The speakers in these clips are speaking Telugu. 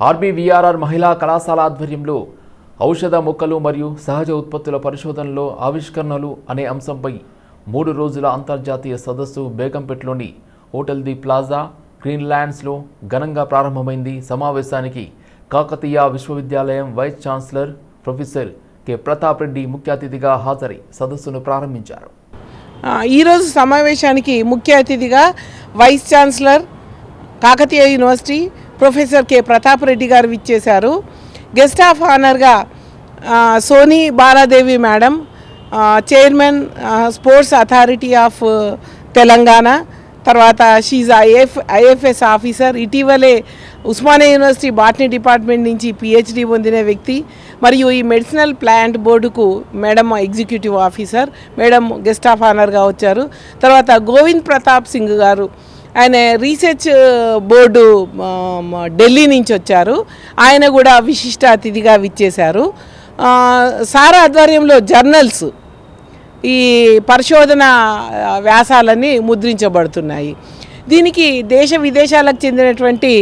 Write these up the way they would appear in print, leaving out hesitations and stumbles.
ఆర్బీవీఆర్ఆర్ మహిళా కళాశాల ఆధ్వర్యంలో ఔషధ మొక్కలు మరియు సహజ ఉత్పత్తుల పరిశోధనలో ఆవిష్కరణలు అనే అంశంపై 3 రోజుల అంతర్జాతీయ సదస్సు బేగంపేటలోని హోటల్ ది ప్లాజా గ్రీన్లాండ్స్లో ఘనంగా ప్రారంభమైంది. సమావేశానికి కాకతీయ విశ్వవిద్యాలయం vice chancellor professor K Pratap Reddy ముఖ్య అతిథిగా హాజరై సదస్సును ప్రారంభించారు. ఈరోజు సమావేశానికి ముఖ్య అతిథిగా vice chancellor Kakatiya university professor K Pratap Reddy గారు విచ్చేశారు. గెస్ట్ ఆఫ్ ఆనర్గా Soni Baladevi madam, chairman sports authority of Telangana, తర్వాత షీజ్ ఐఎఫ్ఎస్ ఆఫీసర్, ఇటీవలే ఉస్మానియా యూనివర్సిటీ బాటనీ డిపార్ట్మెంట్ నుంచి పిహెచ్డి పొందిన వ్యక్తి, మరియు ఈ మెడిసినల్ ప్లాంట్ బోర్డుకు madam executive officer, madam guest of ఆనర్గా వచ్చారు. తర్వాత గోవింద్ ప్రతాప్ సింగ్ గారు, ఆయన రీసెర్చ్ బోర్డు ఢిల్లీ నుంచి వచ్చారు, ఆయన కూడా విశిష్ట అతిథిగా విచ్చేశారు. సార్ ఆధ్వర్యంలో జర్నల్స్, ఈ పరిశోధన వ్యాసాలన్నీ ముద్రించబడుతున్నాయి. దీనికి దేశ విదేశాలకు చెందినటువంటి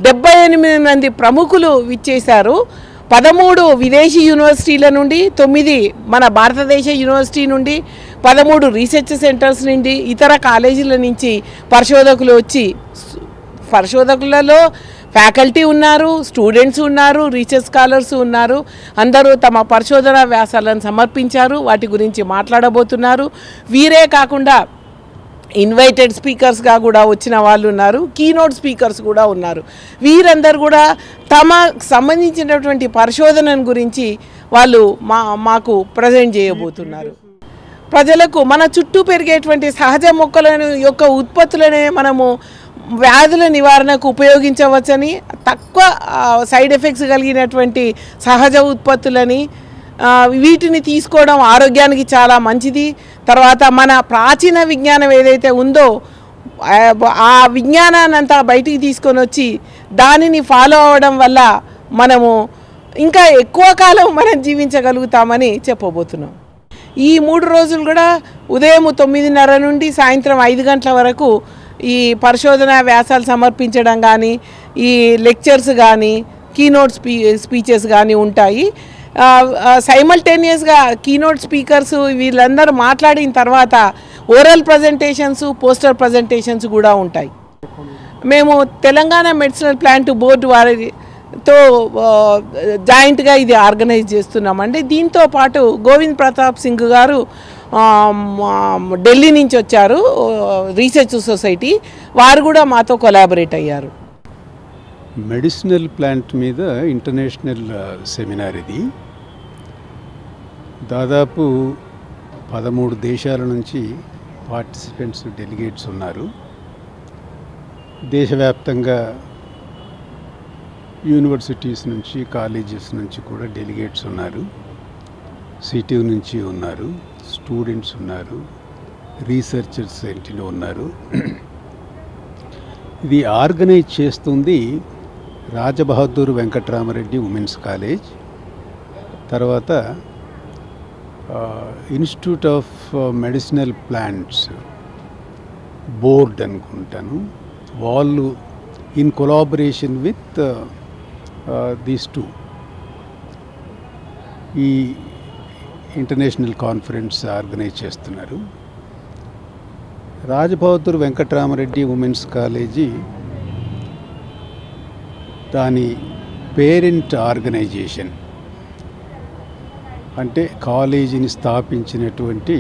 78 మంది ప్రముఖులు విచ్చేశారు. 13 విదేశీ యూనివర్సిటీల నుండి, 9 మన భారతదేశ యూనివర్సిటీ నుండి, 13 రీసెర్చ్ సెంటర్స్ నుండి, ఇతర కాలేజీల నుంచి పరిశోధకులు వచ్చి, పరిశోధకులలో ఫ్యాకల్టీ ఉన్నారు, స్టూడెంట్స్ ఉన్నారు, రీసెర్చ్ స్కాలర్స్ ఉన్నారు. అందరూ తమ పరిశోధన వ్యాసాలను సమర్పించారు, వాటి గురించి మాట్లాడబోతున్నారు. వీరే కాకుండా ఇన్వైటెడ్ స్పీకర్స్గా కూడా వచ్చిన వాళ్ళు ఉన్నారు, కీనోట్ స్పీకర్స్ కూడా ఉన్నారు. వీరందరూ కూడా తమకు సంబంధించినటువంటి పరిశోధన గురించి వాళ్ళు మాకు ప్రజెంట్ చేయబోతున్నారు. ప్రజలకు మన చుట్టూ పెరిగేటువంటి సహజ మొక్కలను యొక్క ఉత్పత్తులనే మనము వ్యాధుల నివారణకు ఉపయోగించవచ్చని, తక్కువ సైడ్ ఎఫెక్ట్స్ కలిగినటువంటి సహజ ఉత్పత్తులని, వీటిని తీసుకోవడం ఆరోగ్యానికి చాలా మంచిది. తర్వాత మన ప్రాచీన విజ్ఞానం ఏదైతే ఉందో ఆ విజ్ఞానాన్ని అంతా బయటికి తీసుకొని వచ్చి దానిని ఫాలో అవ్వడం వల్ల మనము ఇంకా ఎక్కువ కాలం మనం జీవించగలుగుతామని చెప్పబోతున్నాం. ఈ 3 రోజులు కూడా ఉదయం 9:30 నుండి సాయంత్రం 5 గంటల వరకు ఈ పరిశోధన వ్యాసాలు సమర్పించడం కానీ, ఈ లెక్చర్స్ కానీ, కీనోట్ స్పీచెస్ కానీ ఉంటాయి. సైమల్టేనియస్గా కీనోట్ స్పీకర్స్ వీళ్ళందరూ మాట్లాడిన తర్వాత ఓరల్ ప్రజెంటేషన్స్, పోస్టర్ ప్రజెంటేషన్స్ కూడా ఉంటాయి. మేము తెలంగాణ మెడిసినల్ ప్లాంట్ బోర్డు వారితో జాయింట్గా ఇది ఆర్గనైజ్ చేస్తున్నామండి. దీంతో పాటు గోవింద్ ప్రతాప్ సింగ్ గారు ఢిల్లీ నుంచి వచ్చారు, రీసెర్చ్ సొసైటీ, వారు కూడా మాతో కొలాబరేట్ అయ్యారు. మెడిసినల్ ప్లాంట్ మీద ఇంటర్నేషనల్ సెమినార్ ఇది. దాదాపు 13 దేశాల నుంచి పార్టిసిపెంట్స్, డెలిగేట్స్ ఉన్నారు. దేశవ్యాప్తంగా యూనివర్సిటీస్ నుంచి, కాలేజెస్ నుంచి కూడా డెలిగేట్స్ ఉన్నారు. సిటీ నుంచి ఉన్నారు, స్టూడెంట్స్ ఉన్నారు, రీసెర్చర్స్ ఇంటిలో ఉన్నారు. ఇది ఆర్గనైజ్ చేస్తుంది రాజబహదూర్ వెంకట్రామరెడ్డి ఉమెన్స్ కాలేజ్, తర్వాత institute of medicinal plants board అనుకుంటాను. వాళ్ళు ఇన్ కొలాబరేషన్ విత్ దీస్ 2 ఈ ఇంటర్నేషనల్ కాన్ఫరెన్స్ ఆర్గనైజ్ చేస్తున్నారు. రాజబహదూర్ వెంకట్రామరెడ్డి ఉమెన్స్ కాలేజీ దాని పేరెంట్ ఆర్గనైజేషన్, అంటే కాలేజీని స్థాపించినటువంటి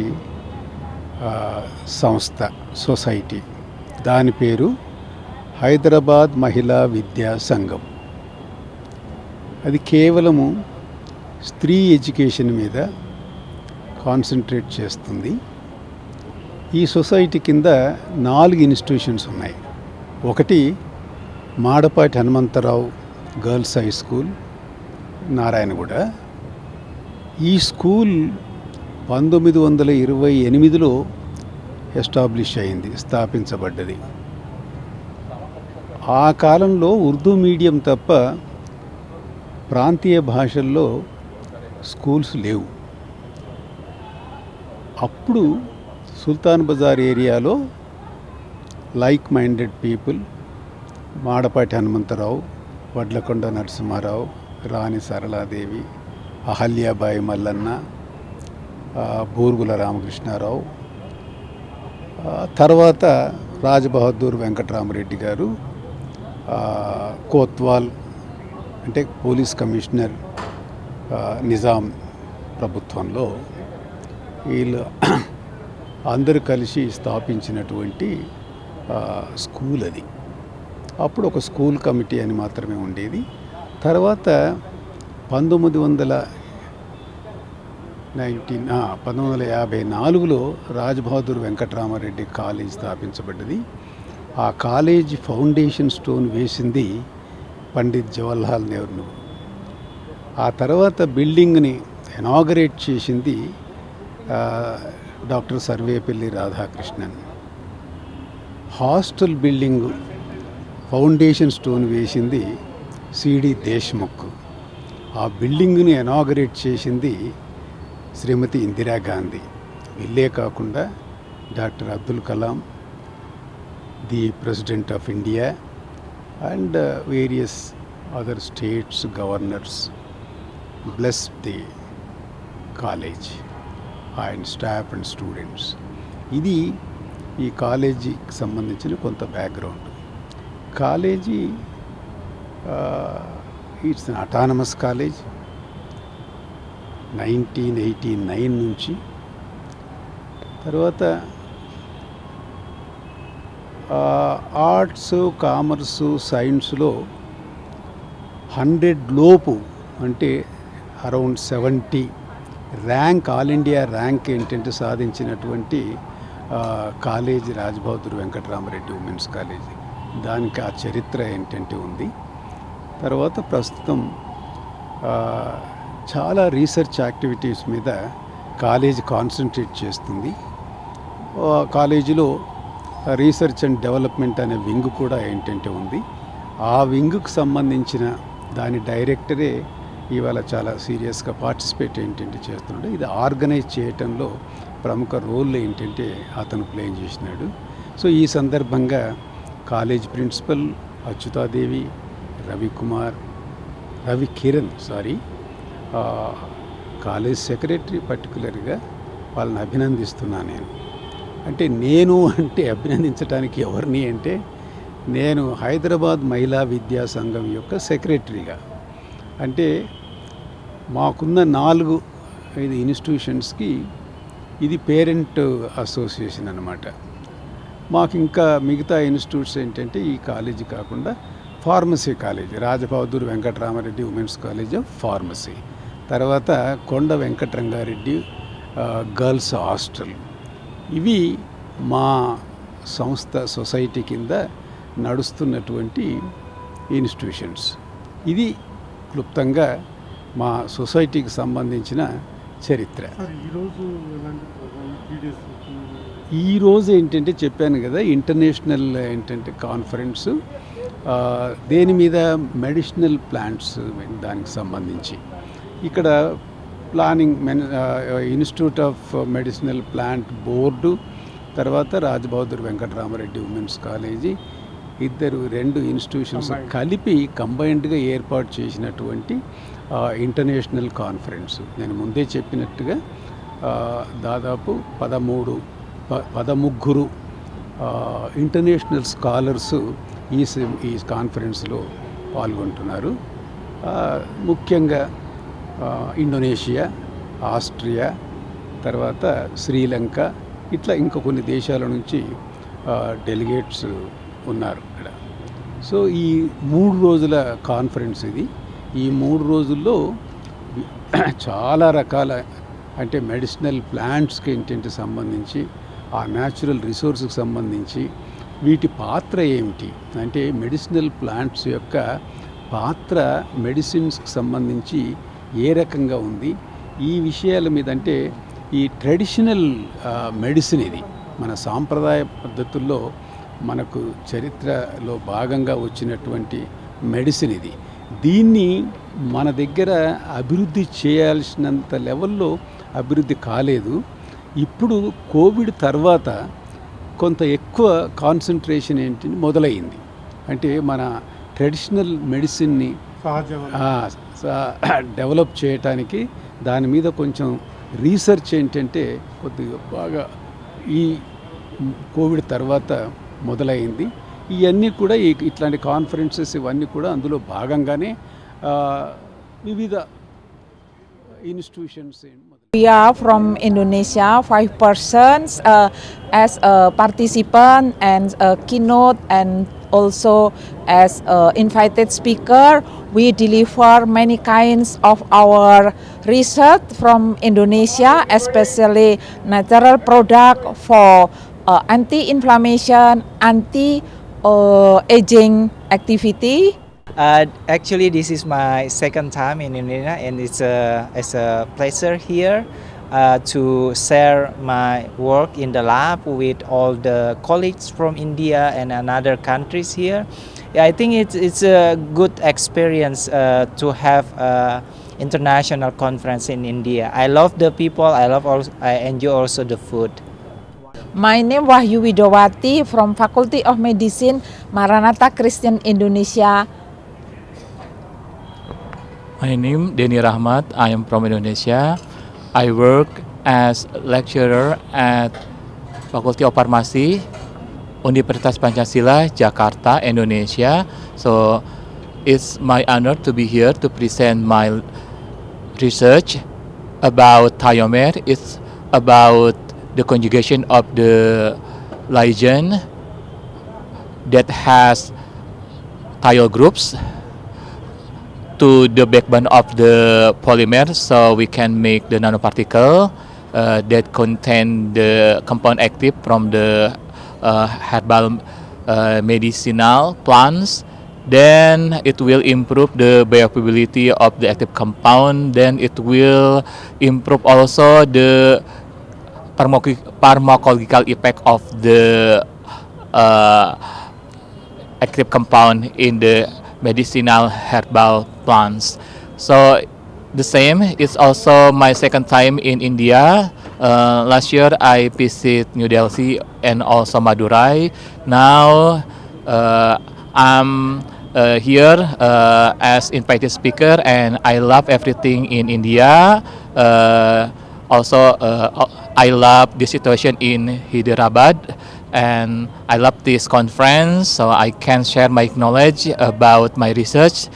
సంస్థ, సొసైటీ, దాని పేరు హైదరాబాద్ మహిళా విద్యా సంఘం. అది కేవలము స్త్రీ ఎడ్యుకేషన్ మీద కాన్సన్ట్రేట్ చేస్తుంది. ఈ సొసైటీ కింద 4 ఇన్స్టిట్యూషన్స్ ఉన్నాయి. ఒకటి Madapati Hanumantharao girls high school, Narayanaguda. ఈ స్కూల్ 1928లో ఎస్టాబ్లిష్ అయింది, స్థాపించబడ్డది. ఆ కాలంలో ఉర్దూ మీడియం తప్ప ప్రాంతీయ భాషల్లో స్కూల్స్ లేవు. అప్పుడు సుల్తాన్ బజార్ ఏరియాలో like minded people, Madapati Hanumantharao, Vadlakonda Narasimharao, Rani Saraladevi, Ahalyabai Mallanna, Burgula Ramakrishnarao, తర్వాత రాజబహదూర్ వెంకటరామరెడ్డి గారు, కోత్వాల్ అంటే పోలీస్ కమిషనర్ నిజాం ప్రభుత్వంలో వీళ్ళు అందరూ కలిసి స్థాపించినటువంటి స్కూల్ అది. అప్పుడు ఒక స్కూల్ కమిటీ అని మాత్రమే ఉండేది. తర్వాత 1954లో రాజబహదూర్ వెంకటరామరెడ్డి కాలేజ్ స్థాపించబడ్డది. ఆ కాలేజ్ ఫౌండేషన్ స్టోన్ వేసింది పండిత్ జవహర్లాల్ నెహ్రూ. ఆ తర్వాత బిల్డింగ్ని ఇనాగరేట్ చేసింది doctor Sarvepalli Radhakrishnan. Hostel building foundation stone వేసింది సిడి దేశ్ముఖ్. ఆ బిల్డింగ్ని ఇనాగరేట్ చేసింది శ్రీమతి ఇందిరాగాంధీ. వీళ్ళే కాకుండా doctor Abdul Kalam, the president of India, and various other states governors blessed the college and staff and students. ఇది ఈ కాలేజీకి సంబంధించిన కొంత background. College it's an autonomous college. 1989 నుంచి తర్వాత ఆర్ట్స్, కామర్సు, సైన్స్లో 100 లోపు అంటే around 70 rank, all India rank ఏంటంటే సాధించినటువంటి college Rajabahadur Venkatarama Reddy women's college. దానికి ఆ చరిత్ర ఏంటంటే ఉంది. తర్వాత ప్రస్తుతం చాలా రీసెర్చ్ యాక్టివిటీస్ మీద కాలేజీ కాన్సన్ట్రేట్ చేస్తుంది. కాలేజీలో రీసెర్చ్ అండ్ డెవలప్మెంట్ అనే వింగ్ కూడా ఏంటంటే ఉంది. ఆ వింగ్కు సంబంధించిన దాని డైరెక్టరే ఇవాళ చాలా సీరియస్గా పార్టిసిపేట్ ఏంటంటే చేస్తున్నాడు. ఇది ఆర్గనైజ్ చేయటంలో ప్రముఖ రోల్ ఏంటంటే అతను ప్లే చేసినాడు. సో ఈ సందర్భంగా college principal Achyutadevi, Ravikiran college secretary పర్టికులర్గా వాళ్ళని అభినందిస్తున్నాను నేను. అంటే అభినందించడానికి ఎవరిని అంటే నేను హైదరాబాద్ మహిళా విద్యా సంఘం యొక్క సెక్రటరీగా, అంటే మాకున్న 4-5 ఇన్స్టిట్యూషన్స్కి ఇది పేరెంట్ అసోసియేషన్ అన్నమాట. మాకు ఇంకా మిగతా ఇన్స్టిట్యూట్స్ ఏంటంటే ఈ కాలేజీ కాకుండా pharmacy college, Rajabahadur Venkatarama Reddy women's college of pharmacy, తర్వాత కొండ వెంకటరంగారెడ్డి గర్ల్స్ హాస్టల్. ఇవి మా సంస్థ సొసైటీ కింద నడుస్తున్నటువంటి ఇన్స్టిట్యూషన్స్. ఇది క్లుప్తంగా మా సొసైటీకి సంబంధించిన చరిత్ర. ఈరోజు ఏంటంటే చెప్పాను కదా, ఇంటర్నేషనల్ కాన్ఫరెన్స్ దేని మీద, మెడిసినల్ ప్లాంట్స్ దానికి సంబంధించి. ఇక్కడ planning institute of medicinal plant board, తర్వాత Rajabahadur Venkatarama Reddy women's college, 2 institutions కలిపి కంబైన్డ్గా ఏర్పాటు చేసినటువంటి ఇంటర్నేషనల్ కాన్ఫరెన్స్. నేను ముందే చెప్పినట్టుగా దాదాపు 13 ఇంటర్నేషనల్ స్కాలర్స్ ఈ కాన్ఫరెన్స్లో పాల్గొంటున్నారు. ముఖ్యంగా ఇండోనేషియా, ఆస్ట్రియా, తర్వాత శ్రీలంక, ఇట్లా ఇంకా కొన్ని దేశాల నుంచి డెలిగేట్స్ ఉన్నారు ఇక్కడ. సో ఈ 3 రోజుల కాన్ఫరెన్స్ ఇది. ఈ 3 రోజుల్లో చాలా రకాల మెడిసినల్ ప్లాంట్స్కి ఏంటంటే సంబంధించి, ఆ న్యాచురల్ రిసోర్స్కి సంబంధించి వీటి పాత్ర ఏమిటి, మెడిసినల్ ప్లాంట్స్ యొక్క పాత్ర మెడిసిన్స్కి సంబంధించి ఏ రకంగా ఉంది, ఈ విషయాల మీద, ఈ ట్రెడిషనల్ మెడిసిన్, ఇది మన సాంప్రదాయ పద్ధతుల్లో మనకు చరిత్రలో భాగంగా వచ్చినటువంటి మెడిసిన్ ఇది. దీన్ని మన దగ్గర అభివృద్ధి చేయాల్సినంత లెవెల్లో అభివృద్ధి కాలేదు. ఇప్పుడు కోవిడ్ తర్వాత కొంత ఎక్కువ కాన్సన్ట్రేషన్ మొదలైంది. మన ట్రెడిషనల్ మెడిసిన్ని డెవలప్ చేయటానికి దాని మీద కొంచెం రీసెర్చ్ ఏంటంటే కొద్దిగా బాగా ఈ కోవిడ్ తర్వాత మొదలైంది. ఇవన్నీ కూడా ఇట్లాంటి కాన్ఫరెన్సెస్ ఇవన్నీ కూడా అందులో భాగంగానే వివిధ institutions. We are from Indonesia, 5 persons as a participant and a keynote and also as a invited speaker. We deliver many kinds of our research from Indonesia, especially natural product for anti-inflammation, anti-aging activity. Actually, this is my second time in Indonesia, and it's a pleasure here to share my work in the lab with all the colleagues from India and another countries here. Yeah, I think it's a good experience to have international conference in India. I love the people. I enjoy also the food. My name Wahyu Widowati from Faculty of Medicine, Maranatha Christian Indonesia. My name Denny Rahmat. I am from Indonesia. I work as lecturer at Faculty of Pharmacy, Universitas Pancasila, Jakarta, Indonesia. So it's my honor to be here to present my research about thiomer. It's about the conjugation of the ligand that has thiol groups to the backbone of the polymer, so we can make the nanoparticle that contain the compound active from the herbal medicinal plants. Then it will improve the bioavailability of the active compound. Then it will improve also the pharmacological effect of the active compound in the medicinal herbal plants. So the same, it's also my second time in India. Last year I visit New Delhi and also Madurai. Now I'm here as invited speaker, and I love everything in India. Also I love the situation in Hyderabad, and I love this conference, so I can share my knowledge about my research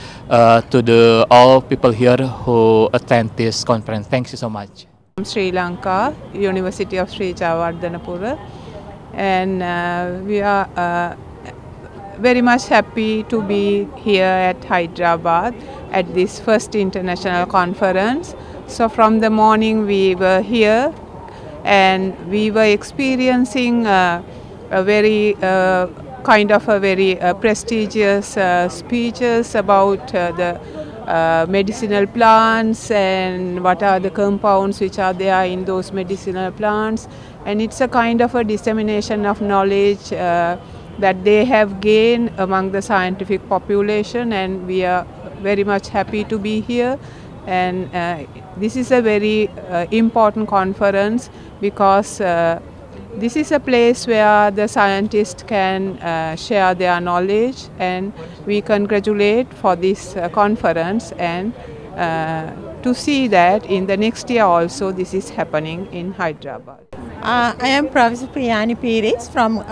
to the all people here who attend this conference. Thank you so much. From Sri Lanka, University of Sri Javardhanapura, and we are very much happy to be here at Hyderabad at this first international conference. So from the morning we were here, and we were experiencing a very kind of a very prestigious speeches about the medicinal plants and what are the compounds which are there in those medicinal plants, and it's a kind of a dissemination of knowledge that they have gained among the scientific population, and we are very much happy to be here. And this is a very important conference because this is a place where the scientists can share their knowledge, and we congratulate for this conference, and to see that in the next year also this is happening in Hyderabad. I am Professor Priyani Pires from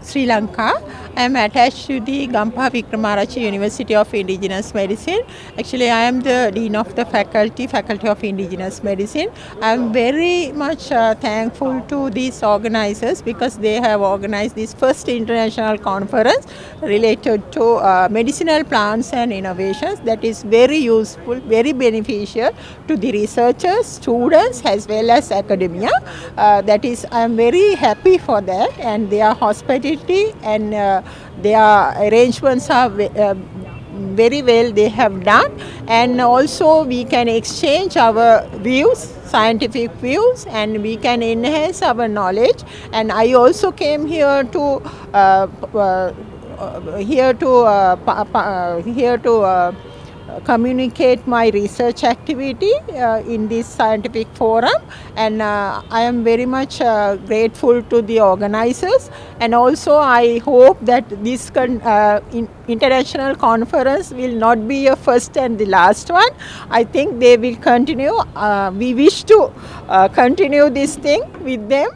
Sri Lanka. I am attached to the Gampa Wickramarachchi University of Indigenous Medicine. Actually, I am the Dean of the Faculty of Indigenous Medicine. I am very much thankful to these organizers because they have organized this first international conference related to medicinal plants and innovations that is very useful, very beneficial to the researchers, students as well as academia. That is, I am very happy for that, and their hospitality and their arrangements are very well they have done, and also we can exchange our views, scientific views, and we can enhance our knowledge. And I also came here to communicate my research activity in this scientific forum, and I am very much grateful to the organizers, and also I hope that this international conference will not be a first and the last one. I think they will continue. We wish to continue this thing with them.